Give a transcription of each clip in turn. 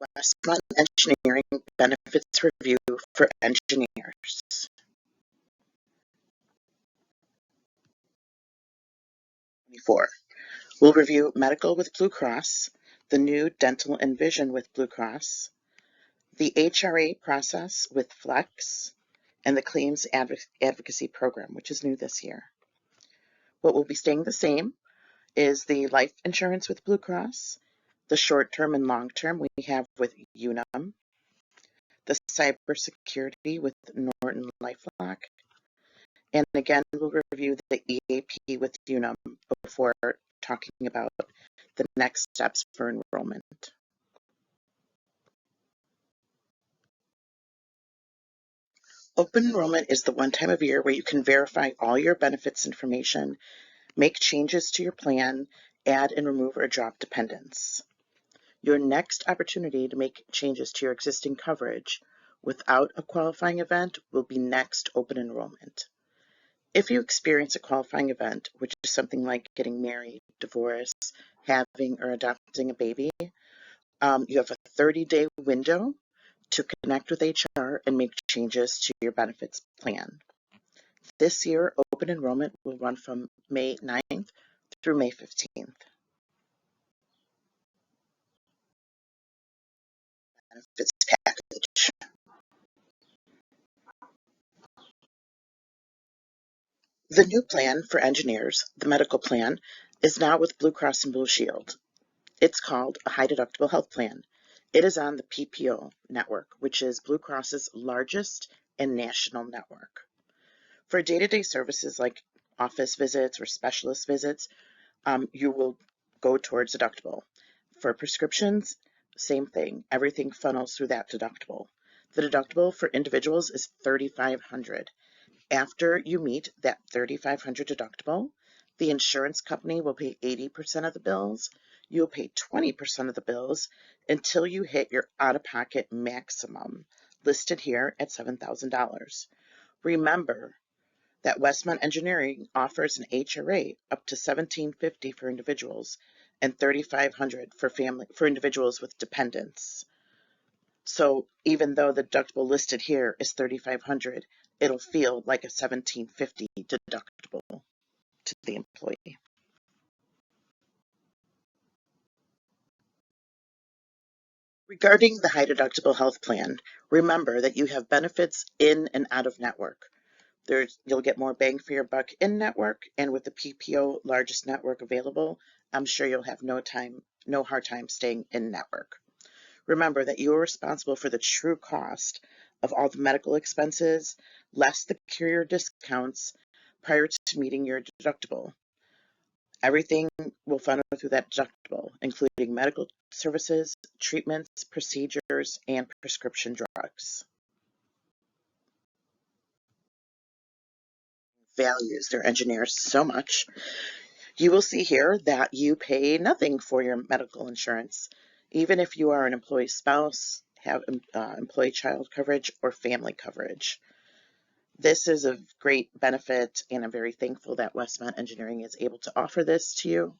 Westmont Engineering Benefits Review for Engineers. 24. We'll review medical with Blue Cross, the new dental and vision with Blue Cross, the HRA process with Flex, and the claims advocacy program, which is new this year. What will be staying the same is the life insurance with Blue Cross, the short-term and long-term we have with Unum, the cybersecurity with Norton LifeLock, and again, we'll review the EAP with Unum before talking about the next steps for enrollment. Open enrollment is the one time of year where you can verify all your benefits information, make changes to your plan, add and remove or drop dependents. Your next opportunity to make changes to your existing coverage without a qualifying event will be next open enrollment. If you experience a qualifying event, which is something like getting married, divorce, having or adopting a baby, you have a 30-day window to connect with HR and make changes to your benefits plan. This year, open enrollment will run from May 9th through May 15th. Benefits package. The new plan for engineers, the medical plan, is now with Blue Cross and Blue Shield. It's called a high deductible health plan. It is on the PPO network, which is Blue Cross's largest and national network. For day-to-day services like office visits or specialist visits, you will go towards deductible. For prescriptions, same thing. Everything funnels through that deductible. The deductible for individuals is $3,500. After you meet that $3,500 deductible, the insurance company will pay 80% of the bills. You'll pay 20% of the bills until you hit your out-of-pocket maximum, listed here at $7,000. Remember that Westmont Engineering offers an HRA up to $1,750 for individuals and $3,500 for individuals with dependents. So even though the deductible listed here is $3,500, it'll feel like a $1,750 deductible to the employee. Regarding the high deductible health plan, remember that you have benefits in and out of network. You'll get more bang for your buck in network, and with the PPO largest network available, I'm sure you'll have no hard time staying in network. Remember that you are responsible for the true cost of all the medical expenses, less the carrier discounts prior to meeting your deductible. Everything will funnel through that deductible, including medical services, treatments, procedures, and prescription drugs. Values their engineers so much. You will see here that you pay nothing for your medical insurance, even if you are an employee spouse, have employee child coverage, or family coverage. This is a great benefit, and I'm very thankful that Westmont Engineering is able to offer this to you.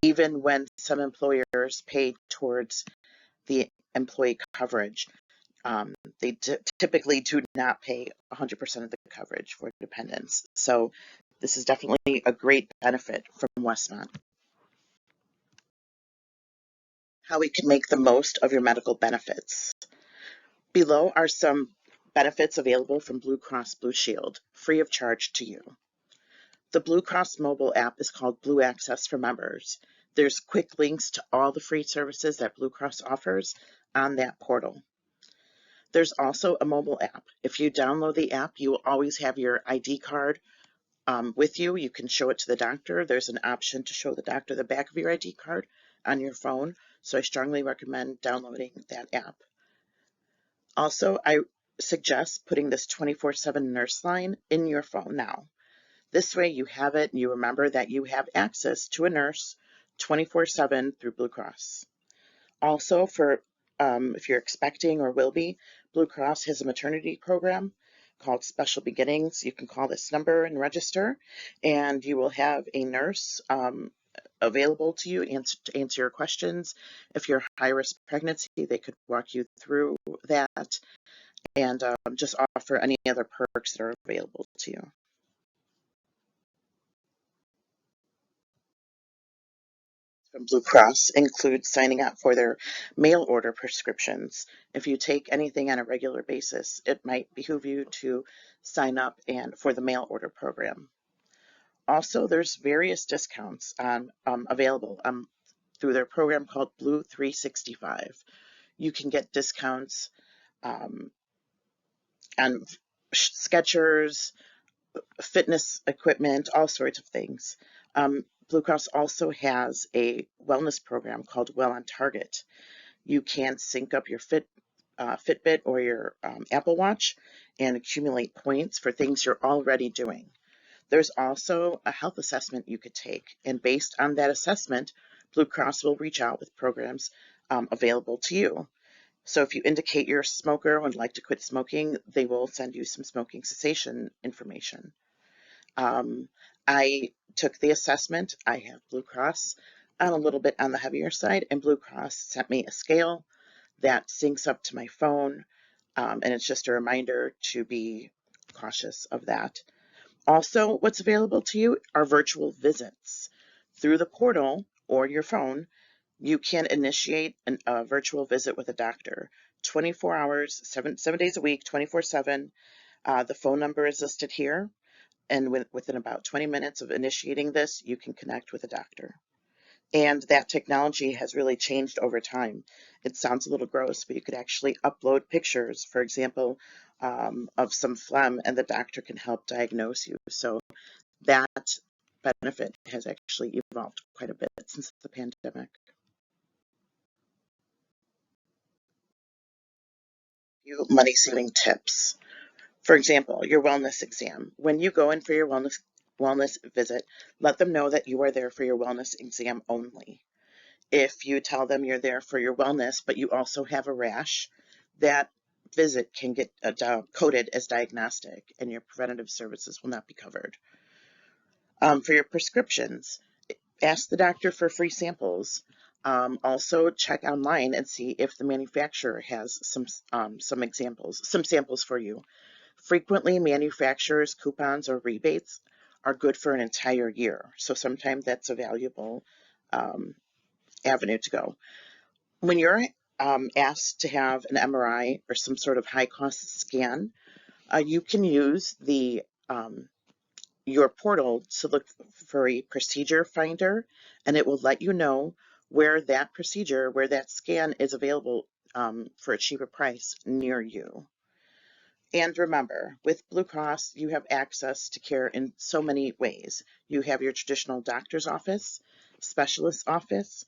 Even when some employers pay towards the employee coverage, they typically do not pay 100% of the coverage for dependents. So this is definitely a great benefit from Westmont. How we can make the most of your medical benefits. Below are some benefits available from Blue Cross Blue Shield, free of charge to you. The Blue Cross mobile app is called Blue Access for members. There's quick links to all the free services that Blue Cross offers on that portal. There's also a mobile app. If you download the app, you will always have your ID card with you. You can show it to the doctor. There's an option to show the doctor the back of your ID card on your phone, so I strongly recommend downloading that app. Also, I suggest putting this 24/7 nurse line in your phone now. This way you have it and you remember that you have access to a nurse 24/7 through Blue Cross. Also, for if you're expecting or will be, Blue Cross has a maternity program called Special Beginnings. You can call this number and register, and you will have a nurse available to you to answer your questions. If you're high risk pregnancy, they could walk you through that and just offer any other perks that are available to you. From Blue Cross includes signing up for their mail order prescriptions. If you take anything on a regular basis, it might behoove you to sign up and for the mail order program. Also, there's various discounts available through their program called Blue 365. You can get discounts um, on Skechers, fitness equipment, all sorts of things. Blue Cross also has a wellness program called Well on Target. You can sync up your Fitbit or your Apple Watch and accumulate points for things you're already doing. There's also a health assessment you could take, and based on that assessment, Blue Cross will reach out with programs available to you. So if you indicate you're a smoker and would like to quit smoking, they will send you some smoking cessation information. I took the assessment. I have Blue Cross. I'm a little bit on the heavier side, and Blue Cross sent me a scale that syncs up to my phone, and it's just a reminder to be cautious of that. Also, what's available to you are virtual visits. Through the portal or your phone, you can initiate a virtual visit with a doctor 24 hours, 7 days a week, 24/7. The phone number is listed here, and within about 20 minutes of initiating this, you can connect with a doctor. And that technology has really changed over time. It sounds a little gross, but you could actually upload pictures, for example, of some phlegm, and the doctor can help diagnose you. So that benefit has actually evolved quite a bit since the pandemic. Few money-saving tips. For example, your wellness exam. When you go in for your wellness visit, let them know that you are there for your wellness exam only. If you tell them you're there for your wellness, but you also have a rash, that visit can get coded as diagnostic, and your preventative services will not be covered. For your prescriptions, ask the doctor for free samples. Also, check online and see if the manufacturer has some samples for you. Frequently, manufacturers' coupons or rebates are good for an entire year, so sometimes that's a valuable avenue to go. When you're asked to have an MRI or some sort of high-cost scan, you can use your portal to look for a procedure finder, and it will let you know where that scan is available for a cheaper price near you. And remember, with Blue Cross, you have access to care in so many ways. You have your traditional doctor's office, specialist office.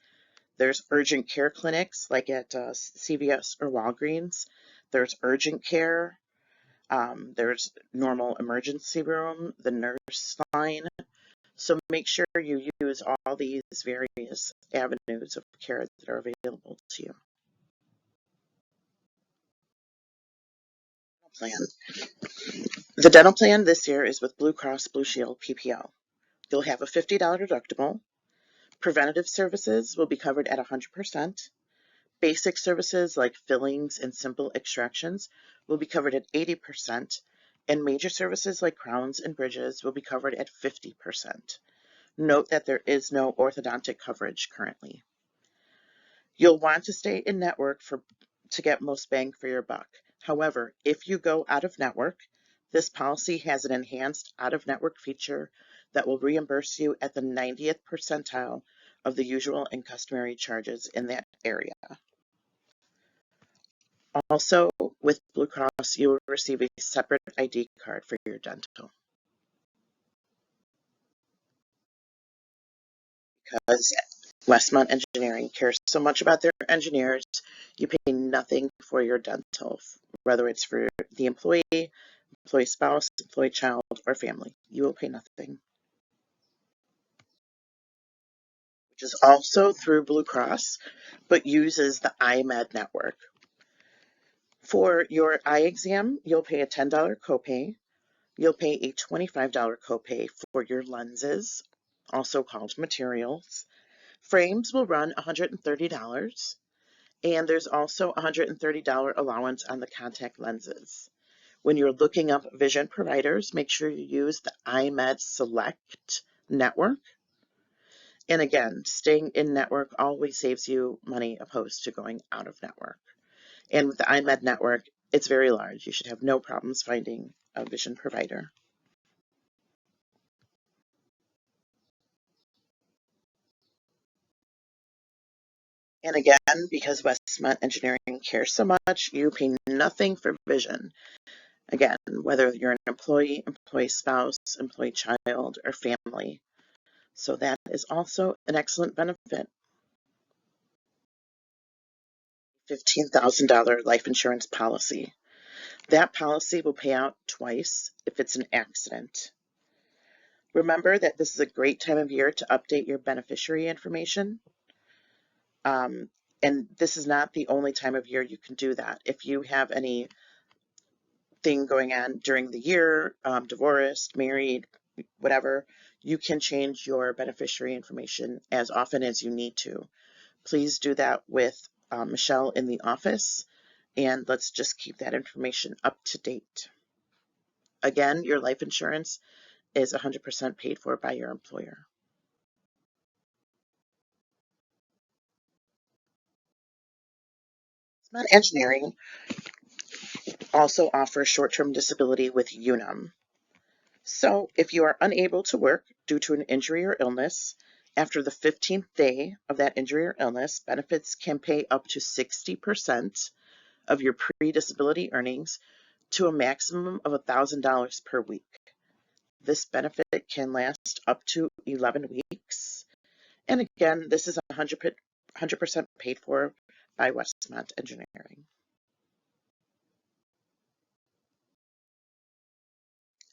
There's urgent care clinics like at CVS or Walgreens. There's urgent care. There's normal emergency room, the nurse line. So make sure you use all these various avenues of care that are available to you. Plan. The dental plan this year is with Blue Cross Blue Shield PPO. You'll have a $50 deductible. Preventative services will be covered at 100%. Basic services like fillings and simple extractions will be covered at 80%, and major services like crowns and bridges will be covered at 50%. Note that there is no orthodontic coverage currently. You'll want to stay in network to get most bang for your buck. However, if you go out of network, this policy has an enhanced out-of-network feature that will reimburse you at the 90th percentile of the usual and customary charges in that area. Also, with Blue Cross, you will receive a separate ID card for your dental. Because Westmont Engineering cares so much about their engineers, you pay nothing for your dental, whether it's for the employee spouse, employee child, or family. You will pay nothing. Which is also through Blue Cross, but uses the iMed network. For your eye exam, you'll pay a $10 copay. You'll pay a $25 copay for your lenses, also called materials, Frames will run $130, and there's also a $130 allowance on the contact lenses. When you're looking up vision providers, make sure you use the iMed Select network. And again, staying in network always saves you money opposed to going out of network. And with the iMed network, it's very large. You should have no problems finding a vision provider. And again, because Westmont Engineering cares so much, you pay nothing for vision. Again, whether you're an employee, employee spouse, employee child, or family. So that is also an excellent benefit. $15,000 life insurance policy. That policy will pay out twice if it's an accident. Remember that this is a great time of year to update your beneficiary information. Um, and this is not the only time of year you can do that. If you have anything going on during the year, divorced, married, whatever, you can change your beneficiary information as often as you need to. Please do that with Michelle in the office, and let's just keep that information up to date. Again, your life insurance is 100% paid for by your employer. Smart Engineering also offers short-term disability with Unum. So if you are unable to work due to an injury or illness, after the 15th day of that injury or illness, benefits can pay up to 60% of your pre-disability earnings to a maximum of $1,000 per week. This benefit can last up to 11 weeks. And again, this is 100% paid for by Westmont Engineering.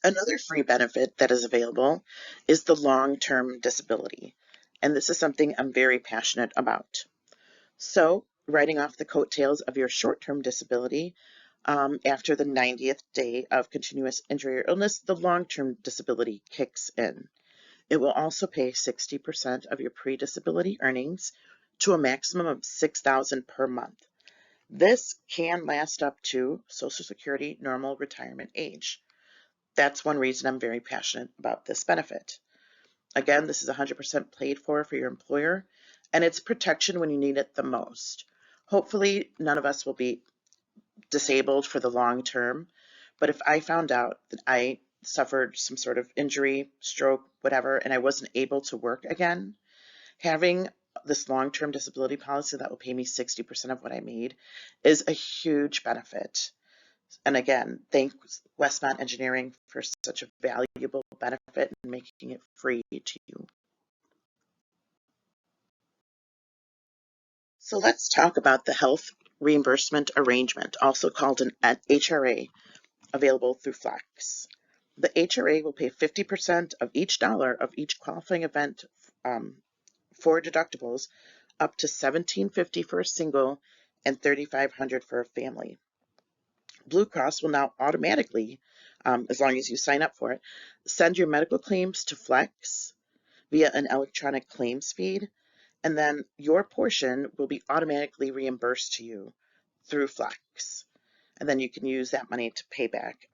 Another free benefit that is available is the long-term disability. And this is something I'm very passionate about. So, writing off the coattails of your short-term disability, after the 90th day of continuous injury or illness, the long-term disability kicks in. It will also pay 60% of your pre-disability earnings to a maximum of $6,000 per month. This can last up to Social Security normal retirement age. That's one reason I'm very passionate about this benefit. Again, this is 100% paid for your employer, and it's protection when you need it the most. Hopefully, none of us will be disabled for the long term, but if I found out that I suffered some sort of injury, stroke, whatever, and I wasn't able to work again, having this long-term disability policy that will pay me 60% of what I made is a huge benefit. And again, thanks Westmont Engineering for such a valuable benefit and making it free to you. So let's talk about the health reimbursement arrangement, also called an HRA, available through Flex. The HRA will pay 50% of each dollar of each qualifying event for deductibles, up to $1,750 for a single and $3,500 for a family. Blue Cross will now automatically, as long as you sign up for it, send your medical claims to Flex via an electronic claims feed, and then your portion will be automatically reimbursed to you through Flex. And then you can use that money to pay back,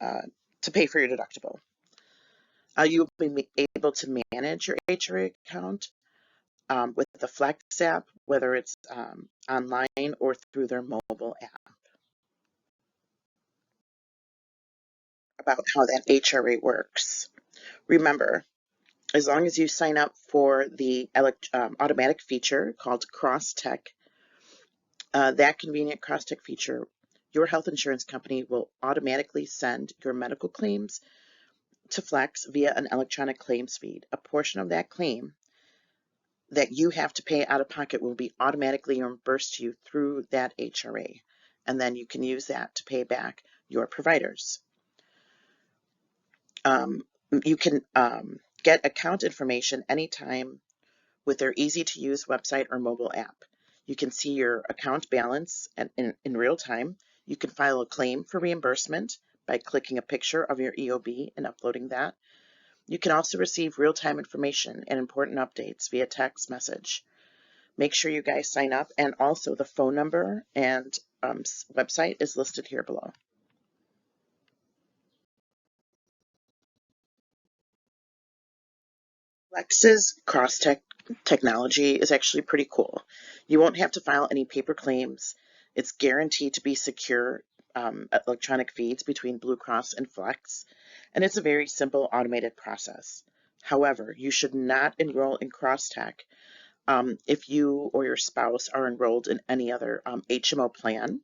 to pay for your deductible. You'll be able to manage your HRA account with the Flex app, whether it's online or through their mobile app. About how that HRA works. Remember, as long as you sign up for the automatic feature called CrossTech, that convenient CrossTech feature, your health insurance company will automatically send your medical claims to Flex via an electronic claims feed. A portion of that claim that you have to pay out of pocket will be automatically reimbursed to you through that HRA. And then you can use that to pay back your providers. You can get account information anytime with their easy to use website or mobile app. You can see your account balance in real time. You can file a claim for reimbursement by clicking a picture of your EOB and uploading that. You can also receive real-time information and important updates via text message. Make sure you guys sign up, and also the phone number and website is listed here below. Flex's cross-tech technology is actually pretty cool. You won't have to file any paper claims. It's guaranteed to be secure electronic feeds between Blue Cross and Flex, and it's a very simple automated process. However, you should not enroll in cross-tech if you or your spouse are enrolled in any other HMO plan.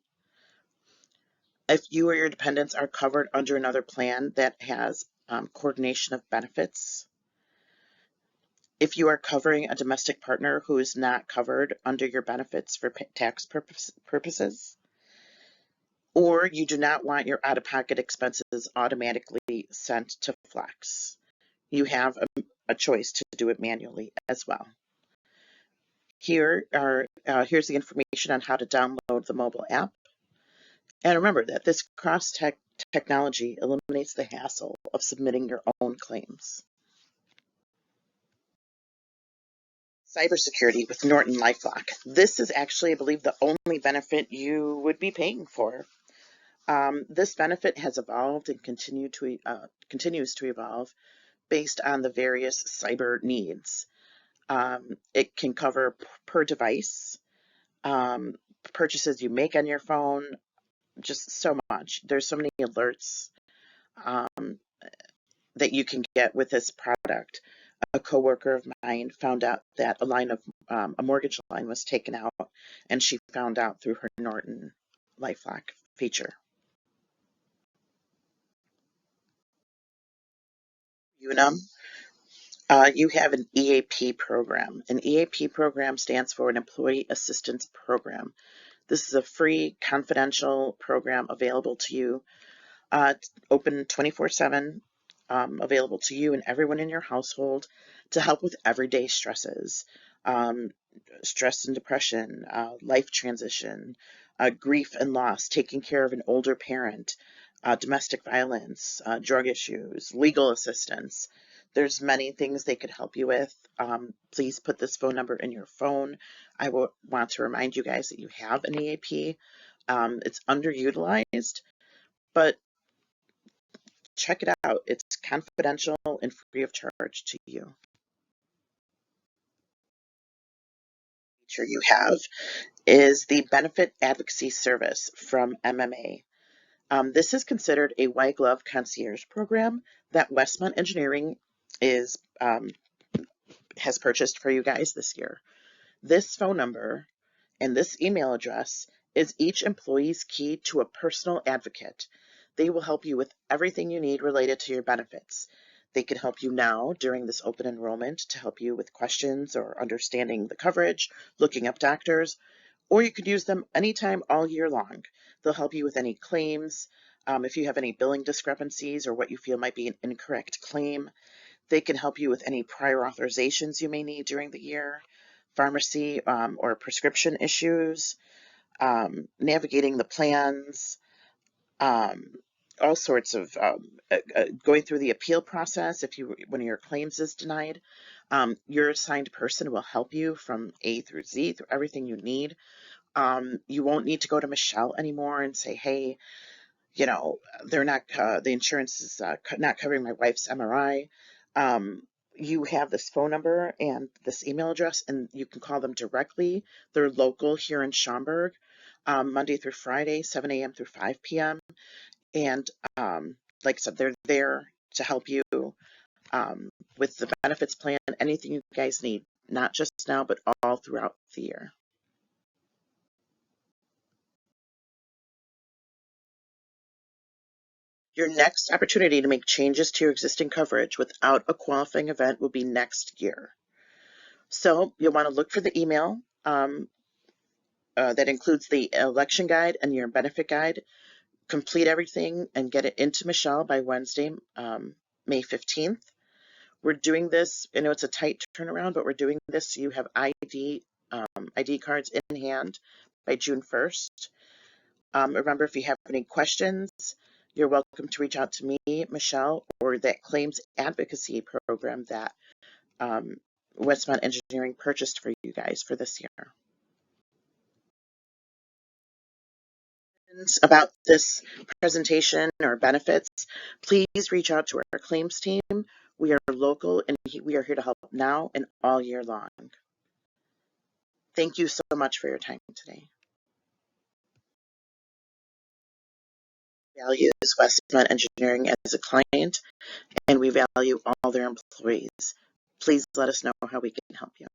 If you or your dependents are covered under another plan that has coordination of benefits, if you are covering a domestic partner who is not covered under your benefits for tax purposes, or you do not want your out-of-pocket expenses automatically sent to Flex, you have a choice to do it manually as well. Here's the information on how to download the mobile app. And remember that this cross-tech technology eliminates the hassle of submitting your own claims. Cybersecurity with Norton LifeLock. This is actually, I believe, the only benefit you would be paying for. This benefit has evolved and continues to evolve based on the various cyber needs. It can cover per device, purchases you make on your phone, just so much. There's so many alerts that you can get with this product. A coworker of mine found out that a mortgage line was taken out, and she found out through her Norton LifeLock feature. Unum, you have an EAP program. An EAP program stands for an Employee Assistance Program. This is a free, confidential program available to you, open 24/7, available to you and everyone in your household to help with everyday stresses, stress and depression, life transition, grief and loss, taking care of an older parent, domestic violence, drug issues, legal assistance. There's many things they could help you with. Please put this phone number in your phone. I want to remind you guys that you have an EAP. It's underutilized, but check it out. It's confidential and free of charge to you. Feature you have is the Benefit Advocacy Service from MMA. This is considered a white glove concierge program that Westmont Engineering is has purchased for you guys this year. This phone number and this email address is each employee's key to a personal advocate. They will help you with everything you need related to your benefits. They can help you now during this open enrollment to help you with questions or understanding the coverage, looking up doctors, or you could use them anytime all year long. They'll help you with any claims, if you have any billing discrepancies or what you feel might be an incorrect claim. They can help you with any prior authorizations you may need during the year, pharmacy or prescription issues, navigating the plans, all sorts of going through the appeal process. If one of your claims is denied, your assigned person will help you from A through Z through everything you need. You won't need to go to Michelle anymore and say, hey, they're not, the insurance is not covering my wife's MRI. You have this phone number and this email address, and you can call them directly. They're local here in Schaumburg, Monday through Friday, 7 a.m. through 5 p.m. And like I said, they're there to help you with the benefits plan, anything you guys need, not just now, but all throughout the year. Your next opportunity to make changes to your existing coverage without a qualifying event will be next year. So you'll want to look for the email that includes the election guide and your benefit guide. Complete everything and get it into Michelle by Wednesday, May 15th. We're doing this, I know it's a tight turnaround, but we're doing this so you have ID cards in hand by June 1st. Remember, if you have any questions, You're welcome to reach out to me, Michelle, or that claims advocacy program that um, Westmont Engineering purchased for you guys for this year. About this presentation or benefits, please reach out to our claims team. We are local and we are here to help now and all year long. Thank you so much for your time today. Values Westmont Engineering as a client, and we value all their employees. Please let us know how we can help you.